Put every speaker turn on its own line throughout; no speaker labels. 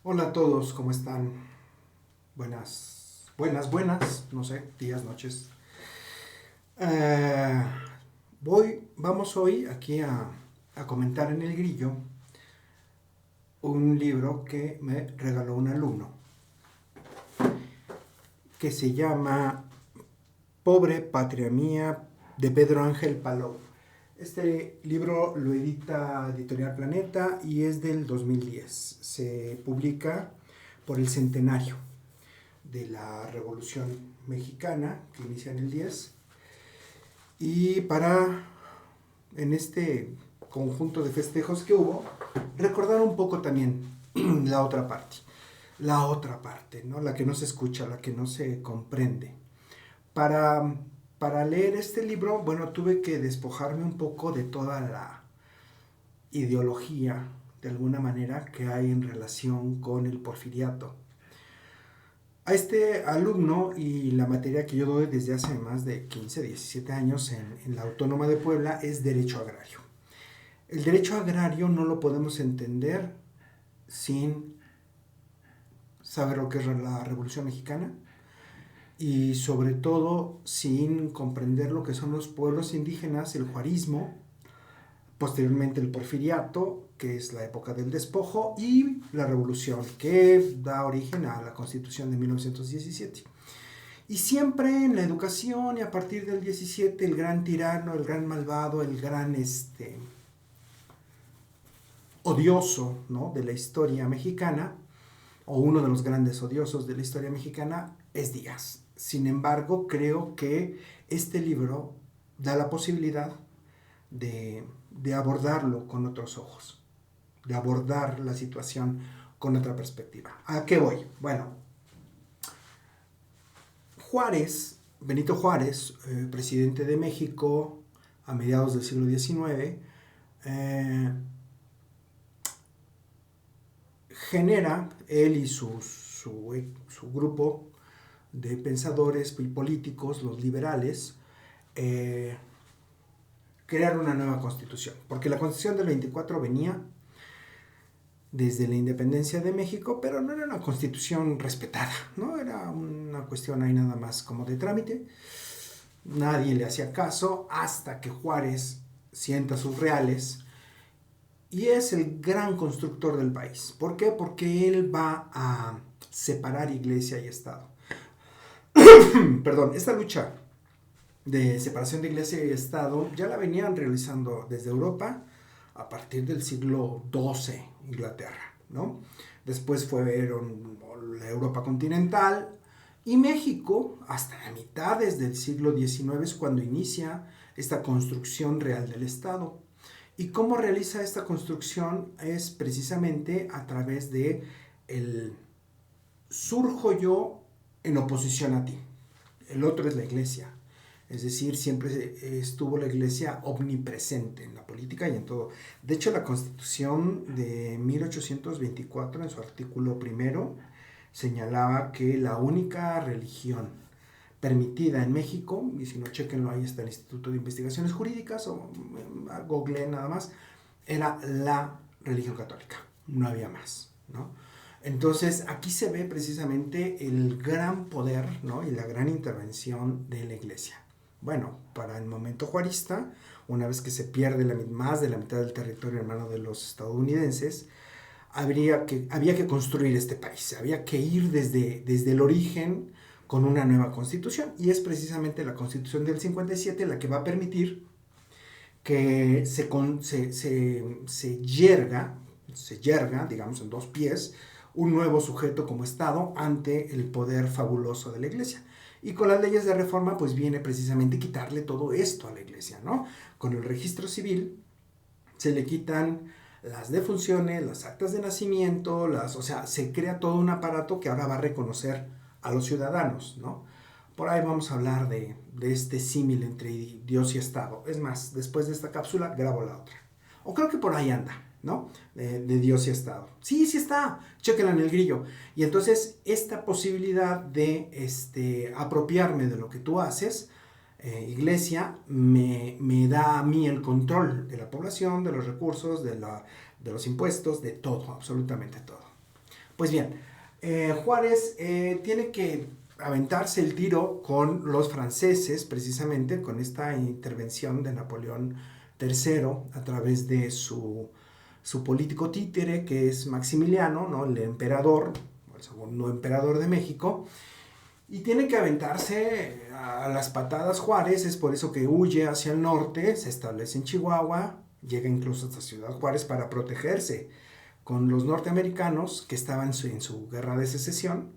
Hola a todos, ¿cómo están? Buenas, no sé, días, noches. Eh, vamos hoy aquí a comentar en el grillo un libro que me regaló un alumno, que se llama Pobre Patria Mía, de Pedro Ángel Palou. Este libro lo edita Editorial Planeta y es del 2010. Se publica por el centenario de la Revolución Mexicana, que inicia en el 10, y para, en este conjunto de festejos que hubo, recordar un poco también la otra parte, ¿no? La que no se escucha, la que no se comprende. Para, para leer este libro, bueno, tuve que despojarme un poco de toda la ideología, de alguna manera, que hay en relación con el porfiriato. A este alumno y la materia que yo doy desde hace más de 15, 17 años en la Autónoma de Puebla es Derecho Agrario. El derecho agrario no lo podemos entender sin saber lo que es la Revolución Mexicana y sobre todo sin comprender lo que son los pueblos indígenas, el juarismo, posteriormente el porfiriato, que es la época del despojo, y la revolución, que da origen a la Constitución de 1917. Y siempre en la educación y a partir del 17 el gran tirano, el gran malvado, el gran odioso, ¿no?, de la historia mexicana, o uno de los grandes odiosos de la historia mexicana, es Díaz. Sin embargo, creo que este libro da la posibilidad de abordarlo con otros ojos, de abordar la situación con otra perspectiva. ¿A qué voy? Bueno, Benito Juárez, presidente de México a mediados del siglo XIX, eh, genera, él y su grupo de pensadores y políticos, los liberales, eh, crear una nueva constitución, porque la constitución del 24 venía desde la independencia de México, pero no era una constitución respetada, ¿no? Era una cuestión ahí nada más como de trámite. Nadie le hacía caso hasta que Juárez sienta sus reales y es el gran constructor del país. ¿Por qué? Porque él va a separar iglesia y Estado. Perdón, esta lucha de separación de iglesia y Estado ya la venían realizando desde Europa a partir del siglo XII, Inglaterra, ¿no? Después fueron la Europa continental y México, hasta la mitad desde el siglo XIX es cuando inicia esta construcción real del Estado. ¿Y cómo realiza esta construcción? Es precisamente a través de el surjo yo en oposición a ti. El otro es la iglesia. Es decir, siempre estuvo la iglesia omnipresente en la política y en todo. De hecho, la Constitución de 1824, en su artículo primero, señalaba que la única religión permitida en México, y si no, chequenlo, ahí está el Instituto de Investigaciones Jurídicas, o Google nada más, era la religión católica. No había más, ¿no? Entonces, aquí se ve precisamente el gran poder, ¿no?, y la gran intervención de la iglesia. Bueno, para el momento juarista, una vez que se pierde más de la mitad del territorio hermano de los estadounidenses, había que construir este país, había que ir desde el origen con una nueva constitución, y es precisamente la constitución del 57 la que va a permitir que se yerga, digamos, en dos pies, un nuevo sujeto como Estado ante el poder fabuloso de la Iglesia. Y con las leyes de reforma, pues viene precisamente quitarle todo esto a la Iglesia, ¿no? Con el registro civil se le quitan las defunciones, las actas de nacimiento, o sea, se crea todo un aparato que ahora va a reconocer a los ciudadanos, ¿no? Por ahí vamos a hablar de este símil entre Dios y Estado. Es más, después de esta cápsula grabo la otra. O creo que por ahí anda, ¿no? De Dios y Estado. Sí, sí está. Chéquenla en el grillo. Y entonces, esta posibilidad de apropiarme de lo que tú haces, iglesia, me da a mí el control de la población, de los recursos, de los impuestos, de todo, absolutamente todo. Pues bien, Juárez tiene que aventarse el tiro con los franceses, precisamente con esta intervención de Napoleón III a través de su político títere, que es Maximiliano, ¿no? El emperador, el segundo emperador de México, y tiene que aventarse a las patadas Juárez. Es por eso que huye hacia el norte, se establece en Chihuahua, llega incluso hasta Ciudad Juárez para protegerse con los norteamericanos que estaban en su guerra de secesión,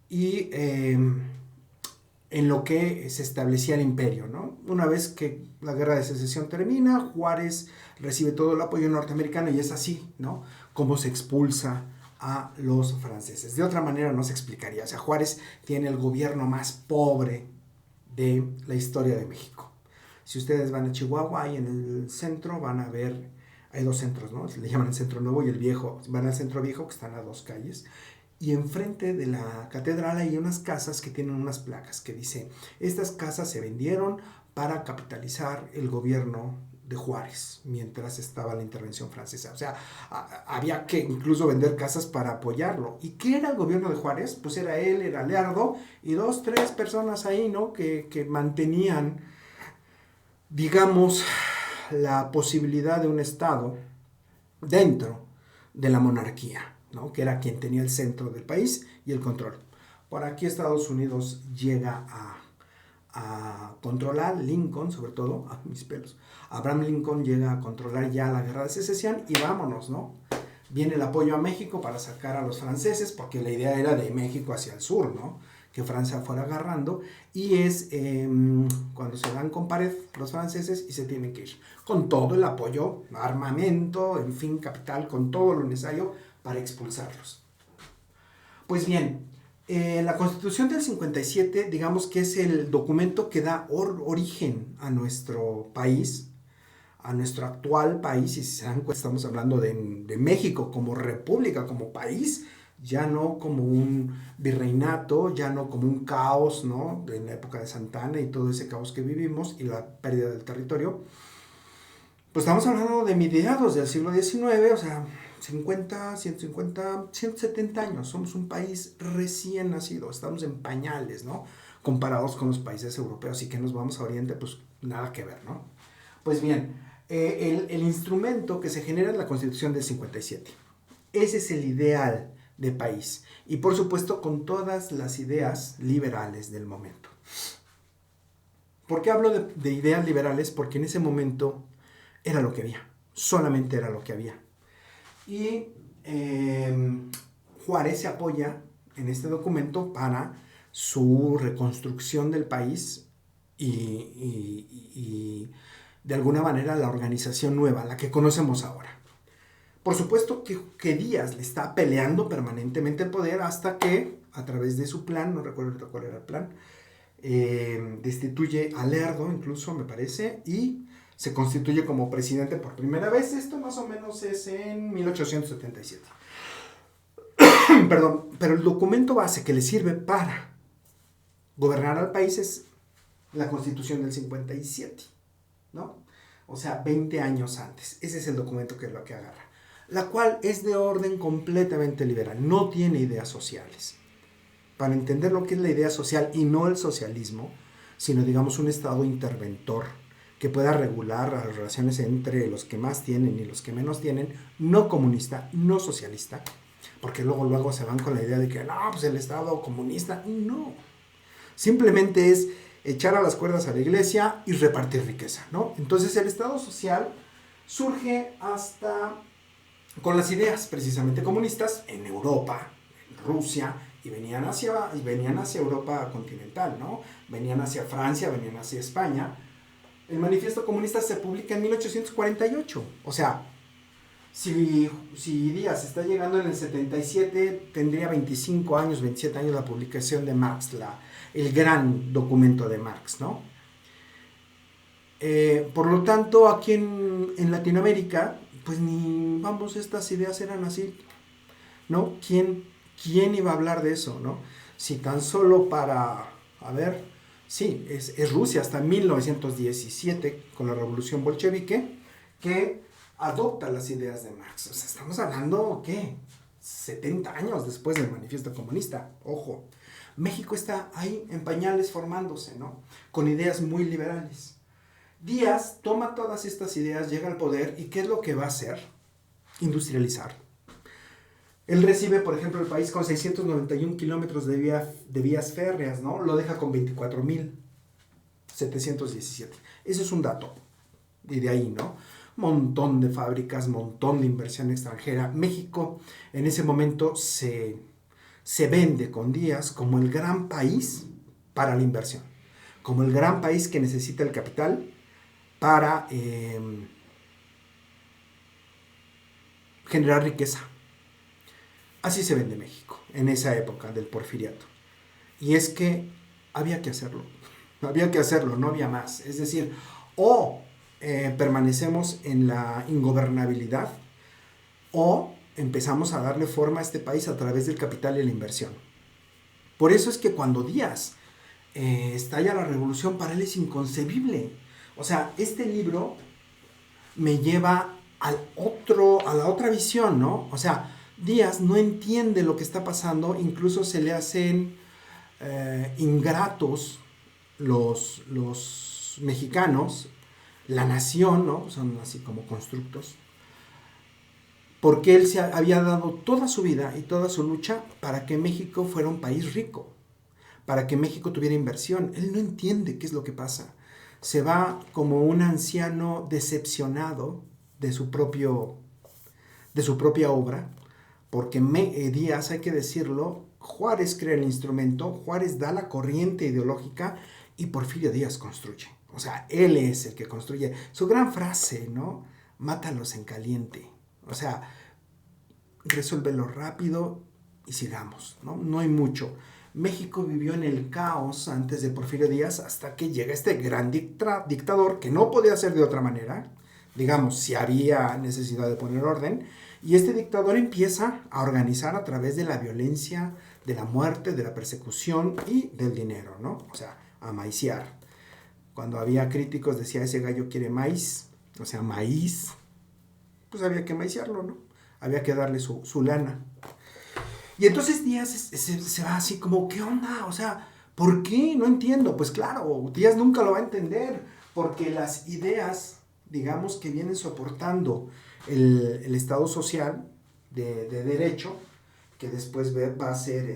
y en lo que se establecía el imperio, ¿no? Una vez que la guerra de secesión termina, Juárez recibe todo el apoyo norteamericano y es así, ¿no? Como se expulsa a los franceses. De otra manera no se explicaría. O sea, Juárez tiene el gobierno más pobre de la historia de México. Si ustedes van a Chihuahua, ahí en el centro van a ver, hay dos centros, ¿no? Le llaman el Centro Nuevo y el Viejo. Van al Centro Viejo, que están a 2 calles, y enfrente de la catedral hay unas casas que tienen unas placas que dice: estas casas se vendieron para capitalizar el gobierno de Juárez mientras estaba la intervención francesa. O sea, había que incluso vender casas para apoyarlo. ¿Y qué era el gobierno de Juárez? Pues era él, era Lerdo y 2, 3 personas ahí, ¿no? Que mantenían, digamos, la posibilidad de un Estado dentro de la monarquía, ¿no? Que era quien tenía el centro del país y el control. Por aquí Estados Unidos llega a controlar, Lincoln sobre todo, mis pelos, Abraham Lincoln llega a controlar ya la guerra de secesión y vámonos, ¿no? Viene el apoyo a México para sacar a los franceses, porque la idea era de México hacia el sur, ¿no? Que Francia fuera agarrando, y es cuando se dan con pared los franceses y se tienen que ir, con todo el apoyo, armamento, en fin, capital, con todo lo necesario para expulsarlos. Pues bien, la Constitución del 57, digamos que es el documento que da origen a nuestro país, a nuestro actual país, y si se dan cuenta estamos hablando de México como república, como país, ya no como un virreinato, ya no como un caos, ¿no? En la época de Santa Anna y todo ese caos que vivimos y la pérdida del territorio. Pues estamos hablando de mediados del siglo XIX, o sea, 50, 150, 170 años. Somos un país recién nacido, estamos en pañales, ¿no? Comparados con los países europeos, y que nos vamos a Oriente, pues nada que ver, ¿no? Pues bien, el instrumento que se genera es la Constitución del 57. Ese es el ideal de país. Y por supuesto con todas las ideas liberales del momento. ¿Por qué hablo de ideas liberales? Porque en ese momento era lo que había. Solamente era lo que había. Y Juárez se apoya en este documento para su reconstrucción del país y de alguna manera la organización nueva, la que conocemos ahora. Por supuesto que Díaz le está peleando permanentemente el poder hasta que, a través de su plan, no recuerdo cuál era el plan, destituye a Lerdo, incluso me parece, y se constituye como presidente por primera vez. Esto más o menos es en 1877. Perdón, pero el documento base que le sirve para gobernar al país es la Constitución del 57, ¿no? O sea, 20 años antes. Ese es el documento que es lo que agarra. La cual es de orden completamente liberal, no tiene ideas sociales. Para entender lo que es la idea social y no el socialismo, sino digamos un Estado interventor que pueda regular las relaciones entre los que más tienen y los que menos tienen, no comunista, no socialista, porque luego se van con la idea de que no, pues el Estado comunista, no. Simplemente es echar a las cuerdas a la iglesia y repartir riqueza, ¿no? Entonces el Estado social surge hasta con las ideas precisamente comunistas en Europa, en Rusia, y venían hacia Europa continental, ¿no? Venían hacia Francia, venían hacia España. El manifiesto comunista se publica en 1848. O sea, si Díaz está llegando en el 77, tendría 25 años, 27 años la publicación de Marx, el gran documento de Marx, ¿no? Por lo tanto, aquí en Latinoamérica, pues estas ideas eran así, ¿no? ¿Quién iba a hablar de eso, no? Si tan solo sí, es Rusia hasta 1917, con la revolución bolchevique, que adopta las ideas de Marx. O sea, estamos hablando, ¿qué? 70 años después del manifiesto comunista, ojo. México está ahí en pañales formándose, ¿no? Con ideas muy liberales. Díaz toma todas estas ideas, llega al poder y ¿qué es lo que va a hacer? Industrializar. Él recibe, por ejemplo, el país con 691 kilómetros de vías férreas, ¿no? Lo deja con 24,717. Eso es un dato. Y de ahí, ¿no? Montón de fábricas, montón de inversión extranjera. México en ese momento se vende con Díaz como el gran país para la inversión. Como el gran país que necesita el capital para generar riqueza. Así se vende México en esa época del porfiriato. Y es que había que hacerlo, no había más. Es decir, o permanecemos en la ingobernabilidad o empezamos a darle forma a este país a través del capital y la inversión. Por eso es que cuando Díaz estalla la revolución, para él es inconcebible. O sea, este libro me lleva a la otra visión, ¿no? O sea, Díaz no entiende lo que está pasando, incluso se le hacen ingratos los mexicanos, la nación, ¿no? Son así como constructos, porque él se había dado toda su vida y toda su lucha para que México fuera un país rico, para que México tuviera inversión. Él no entiende qué es lo que pasa. Se va como un anciano decepcionado de su propia obra, porque Díaz, hay que decirlo, Juárez crea el instrumento, Juárez da la corriente ideológica y Porfirio Díaz construye. O sea, él es el que construye. Su gran frase, ¿no? Mátalos en caliente. O sea, resuélvelo rápido y sigamos, ¿no? No hay mucho. México vivió en el caos antes de Porfirio Díaz hasta que llega este gran dictador que no podía ser de otra manera, digamos, si había necesidad de poner orden, y este dictador empieza a organizar a través de la violencia, de la muerte, de la persecución y del dinero, ¿no? O sea, a maiciar. Cuando había críticos decía, ese gallo quiere maíz, o sea, maíz, pues había que maiciarlo, ¿no? Había que darle su lana. Y entonces Díaz se va así como, ¿qué onda? O sea, ¿por qué? No entiendo. Pues claro, Díaz nunca lo va a entender, porque las ideas, digamos, que vienen soportando el Estado social de derecho, que después va a ser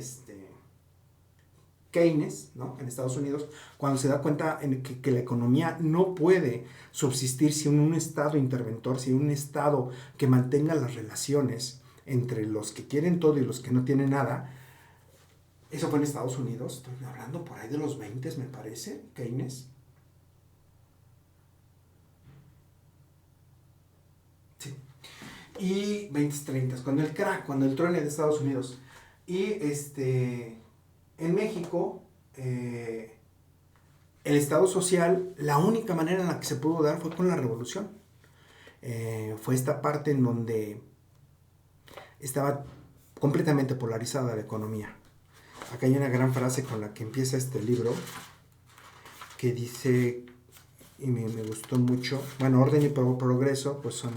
Keynes, ¿no? En Estados Unidos, cuando se da cuenta en que la economía no puede subsistir sin un Estado interventor, sin un Estado que mantenga las relaciones entre los que quieren todo y los que no tienen nada. Eso fue en Estados Unidos, estoy hablando por ahí de los 20, me parece, Keynes. Sí. Y 20, 30, cuando el crack, cuando el truene de Estados Unidos. Y en México, el Estado social, la única manera en la que se pudo dar fue con la revolución. Fue esta parte en donde estaba completamente polarizada la economía. Acá hay una gran frase con la que empieza este libro, que dice, y me gustó mucho, bueno, orden y progreso, pues son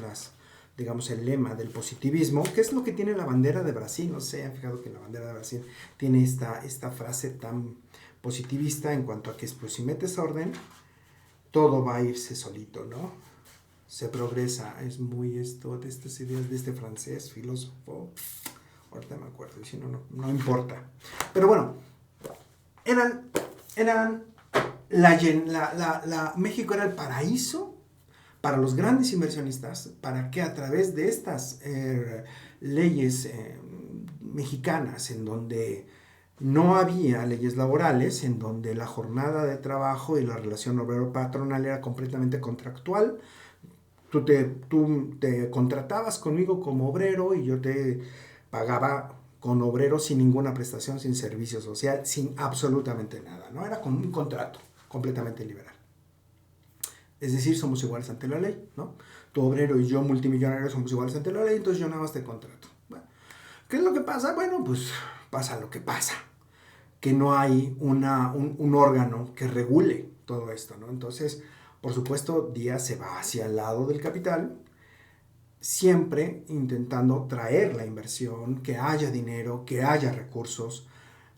digamos, el lema del positivismo, que es lo que tiene la bandera de Brasil. No sé, han fijado que la bandera de Brasil tiene esta frase tan positivista en cuanto a que, pues, si metes orden, todo va a irse solito, ¿no? Se progresa. Es muy de estas ideas de este francés, filósofo, ahorita me acuerdo, y si no importa. Pero bueno, México era el paraíso para los grandes inversionistas, para que a través de estas leyes mexicanas, en donde no había leyes laborales, en donde la jornada de trabajo y la relación obrero-patronal era completamente contractual, tú te contratabas conmigo como obrero y yo te pagaba con obrero sin ninguna prestación, sin servicio social, sin absolutamente nada, ¿no? Era como un contrato completamente liberal. Es decir, somos iguales ante la ley, ¿no? Tu obrero y yo, multimillonario, somos iguales ante la ley, entonces yo nada más te contrato. Bueno, ¿qué es lo que pasa? Bueno, pues pasa lo que pasa, que no hay un órgano que regule todo esto, ¿no? Entonces, por supuesto, Díaz se va hacia el lado del capital siempre intentando traer la inversión, que haya dinero, que haya recursos.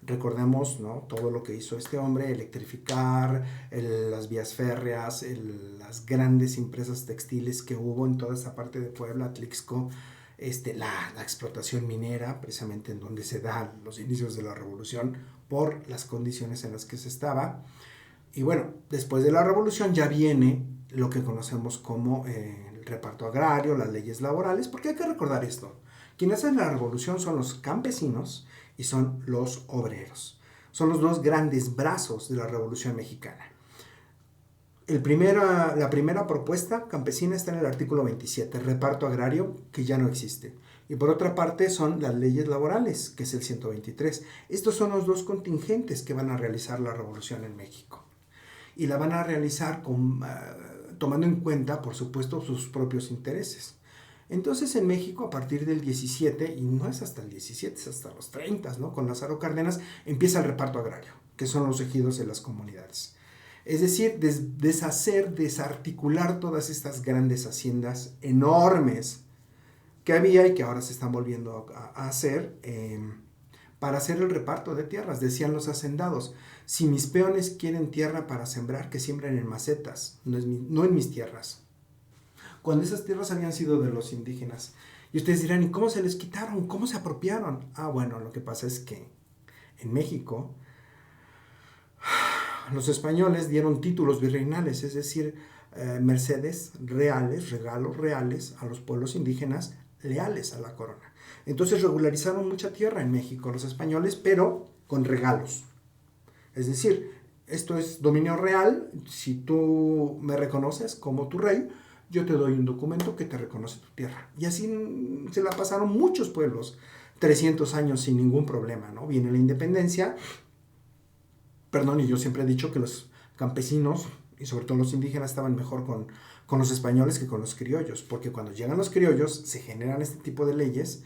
Recordemos, ¿no?, todo lo que hizo este hombre: electrificar las vías férreas, las grandes empresas textiles que hubo en toda esa parte de Puebla, Atlixco, la explotación minera, precisamente en donde se dan los inicios de la revolución por las condiciones en las que se estaba. Y bueno, después de la revolución ya viene lo que conocemos como el reparto agrario, las leyes laborales, porque hay que recordar esto: quienes hacen la revolución son los campesinos y son los obreros. Son los dos grandes brazos de la Revolución Mexicana. La primera propuesta campesina está en el artículo 27, reparto agrario, que ya no existe. Y por otra parte son las leyes laborales, que es el 123. Estos son los dos contingentes que van a realizar la revolución en México. Y la van a realizar tomando en cuenta, por supuesto, sus propios intereses. Entonces en México, a partir del 17, y no es hasta el 17, es hasta los 30, ¿no?, con Lázaro Cárdenas, empieza el reparto agrario, que son los ejidos de las comunidades. Es decir, desarticular todas estas grandes haciendas enormes que había y que ahora se están volviendo a hacer para hacer el reparto de tierras. Decían los hacendados: si mis peones quieren tierra para sembrar, que siembren en macetas, no en mis tierras. Cuando esas tierras habían sido de los indígenas. Y ustedes dirán: ¿y cómo se les quitaron? ¿Cómo se apropiaron? Bueno, lo que pasa es que en México los españoles dieron títulos virreinales, es decir, mercedes reales, regalos reales a los pueblos indígenas leales a la corona. Entonces regularizaron mucha tierra en México los españoles, pero con regalos. Es decir, esto es dominio real. Si tú me reconoces como tu rey, yo te doy un documento que te reconoce tu tierra. Y así se la pasaron muchos pueblos, 300 años sin ningún problema, ¿no? Viene la independencia. Y yo siempre he dicho que los campesinos, y sobre todo los indígenas, estaban mejor con los españoles que con los criollos, porque cuando llegan los criollos se generan este tipo de leyes,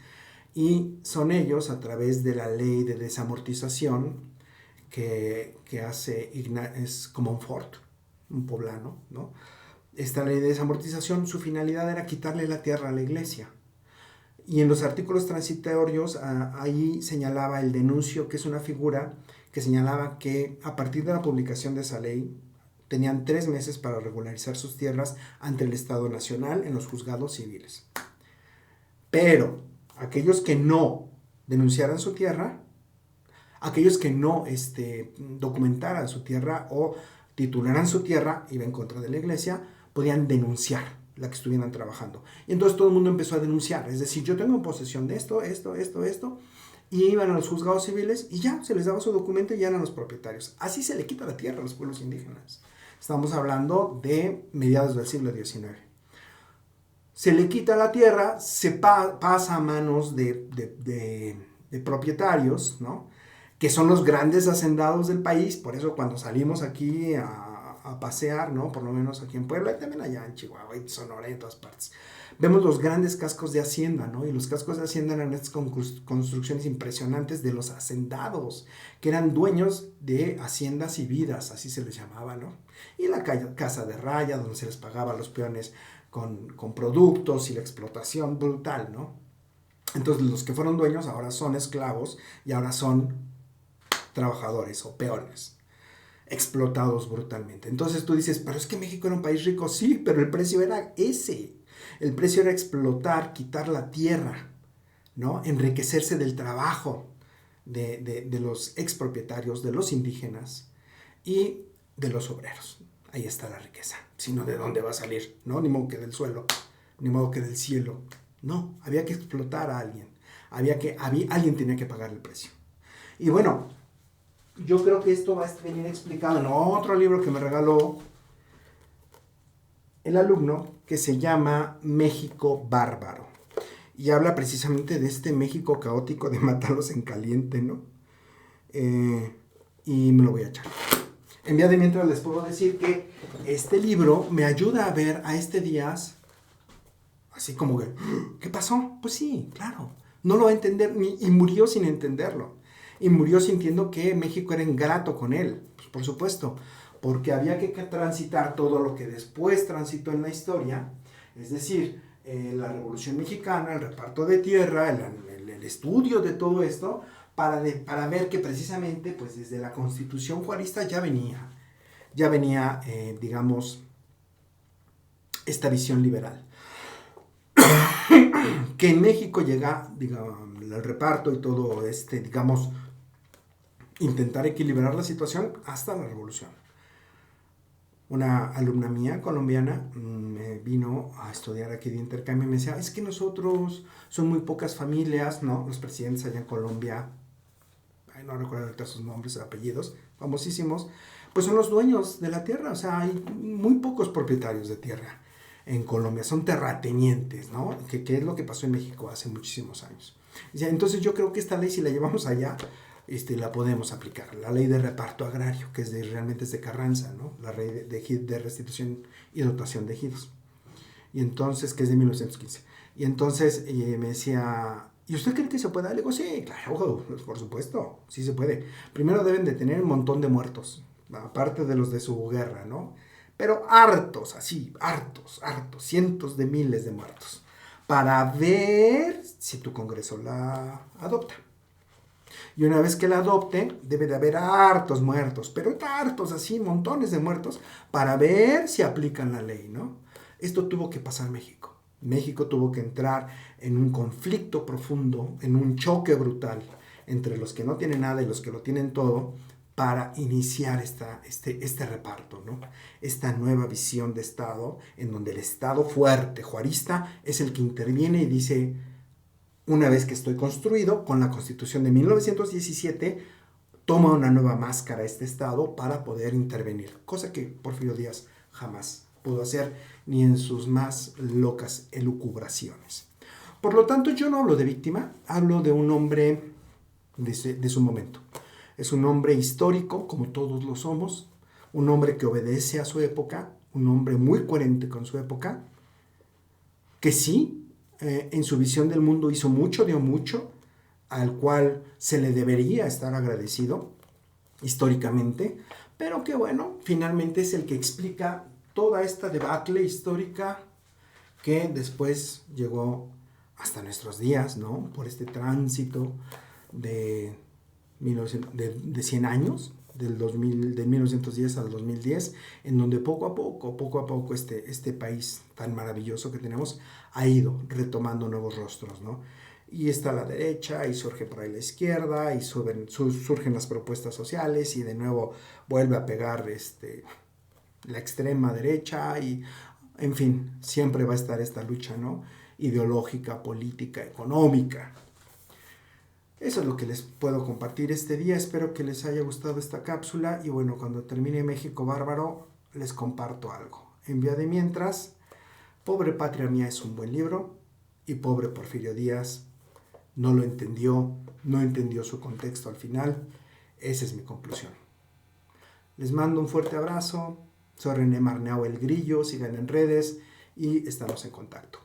y son ellos, a través de la ley de desamortización que hace es Comonfort, un poblano, ¿no? Esta ley de desamortización, su finalidad era quitarle la tierra a la iglesia. Y en los artículos transitorios, ahí señalaba el denuncio, que es una figura que señalaba que a partir de la publicación de esa ley tenían 3 meses para regularizar sus tierras ante el Estado Nacional en los juzgados civiles. Pero aquellos que no denunciaran su tierra, aquellos que no documentaran su tierra o titularan su tierra, iba en contra de la iglesia, podían denunciar la que estuvieran trabajando. Y entonces todo el mundo empezó a denunciar. Es decir, yo tengo en posesión de esto, y iban a los juzgados civiles y ya se les daba su documento y ya eran los propietarios. Así se le quita la tierra a los pueblos indígenas. Estamos hablando de mediados del siglo XIX. Se le quita la tierra, se pasa a manos de propietarios, ¿no?, que son los grandes hacendados del país. Por eso cuando salimos aquí a pasear, ¿no?, por lo menos aquí en Puebla y también allá en Chihuahua y Sonora y en todas partes, vemos los grandes cascos de hacienda, ¿no? Y los cascos de hacienda eran estas construcciones impresionantes de los hacendados, que eran dueños de haciendas y vidas, así se les llamaba, ¿no? Y la casa de raya, donde se les pagaba a los peones con productos y la explotación brutal, ¿no? Entonces los que fueron dueños ahora son esclavos y ahora son trabajadores o peones, explotados brutalmente. Entonces tú dices: pero es que México era un país rico. Sí, pero el precio era ese. El precio era explotar, quitar la tierra, ¿no?, enriquecerse del trabajo de los expropietarios, de los indígenas y de los obreros. Ahí está la riqueza. Si no, ¿de dónde va a salir? ¿No? Ni modo que del suelo, ni modo que del cielo. No, había que explotar a alguien. Alguien tenía que pagar el precio. Y bueno, yo creo que esto va a venir explicado en otro libro que me regaló el alumno, que se llama México Bárbaro. Y habla precisamente de este México caótico de matarlos en caliente, ¿no? Y me lo voy a echar. En vía de mientras les puedo decir que este libro me ayuda a ver a este Díaz así como que, ¿qué pasó? Pues sí, claro, no lo va a entender y murió sin entenderlo. Y murió sintiendo que México era ingrato con él, pues por supuesto, porque había que transitar todo lo que después transitó en la historia, es decir, la Revolución Mexicana, el reparto de tierra, el estudio de todo esto, para ver que precisamente pues desde la Constitución juarista ya venía digamos, esta visión liberal. Que en México llega, digamos, el reparto y todo digamos, intentar equilibrar la situación hasta la Revolución. Una alumna mía colombiana me vino a estudiar aquí de intercambio y me decía, es que nosotros son muy pocas familias, ¿no? Los presidentes allá en Colombia, no recuerdo ahorita sus nombres, apellidos, famosísimos, pues son los dueños de la tierra, o sea, hay muy pocos propietarios de tierra en Colombia, son terratenientes, ¿no? Que es lo que pasó en México hace muchísimos años. Entonces yo creo que esta ley, si la llevamos allá, la podemos aplicar. La ley de reparto agrario, que realmente es de Carranza, ¿no? La ley de restitución y dotación de ejidos. Y entonces, que es de 1915. Y entonces me decía, ¿y usted cree que se puede? Le digo, sí, claro, por supuesto, sí se puede. Primero deben de tener un montón de muertos, aparte de los de su guerra, ¿no? Pero hartos, así, hartos, cientos de miles de muertos, para ver si tu Congreso la adopta. Y una vez que la adopte, debe de haber hartos muertos, pero hartos, así, montones de muertos, para ver si aplican la ley, ¿no? Esto tuvo que pasar México. México tuvo que entrar en un conflicto profundo, en un choque brutal entre los que no tienen nada y los que lo tienen todo, para iniciar este reparto, ¿no? Esta nueva visión de Estado, en donde el Estado fuerte, juarista, es el que interviene y dice, una vez que estoy construido, con la Constitución de 1917, toma una nueva máscara este Estado para poder intervenir, cosa que Porfirio Díaz jamás pudo hacer, ni en sus más locas elucubraciones. Por lo tanto, yo no hablo de víctima, hablo de un hombre de su momento. Es un hombre histórico, como todos lo somos, un hombre que obedece a su época, un hombre muy coherente con su época, que sí, en su visión del mundo hizo mucho, dio mucho, al cual se le debería estar agradecido históricamente, pero que bueno, finalmente es el que explica toda esta debacle histórica que después llegó hasta nuestros días, ¿no? Por este tránsito de 100 años, de 1910 al 2010, en donde poco a poco este país tan maravilloso que tenemos ha ido retomando nuevos rostros, ¿no? Y está la derecha, y surge por ahí la izquierda, y surgen las propuestas sociales, y de nuevo vuelve a pegar la extrema derecha, y en fin, siempre va a estar esta lucha, ¿no? Ideológica, política, económica. Eso es lo que les puedo compartir este día. Espero que les haya gustado esta cápsula. Y bueno, cuando termine México Bárbaro, les comparto algo. En vía de mientras, Pobre Patria Mía es un buen libro. Y pobre Porfirio Díaz no lo entendió, no entendió su contexto al final. Esa es mi conclusión. Les mando un fuerte abrazo. Soy René Marneau el Grillo. Sigan en redes y estamos en contacto.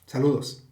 Saludos.